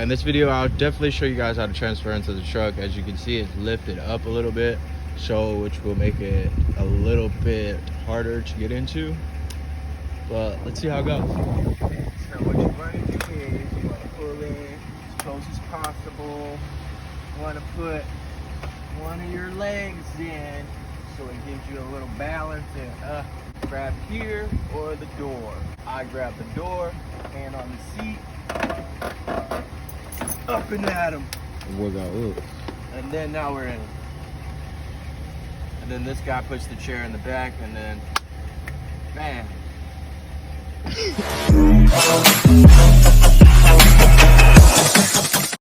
in this video, I'll definitely show you guys how to transfer into the truck. As you can see, it's lifted up a little bit, which will make it a little bit harder to get into. But let's see how it goes. So what you want to do is you want to pull in as close as possible. You want to put one of your legs in so it gives you a little balance and grab here or the door. I grab the door, hand on the seat, up and at him. Work out, look. And then now we're in. And then this guy puts the chair in the back and then bam.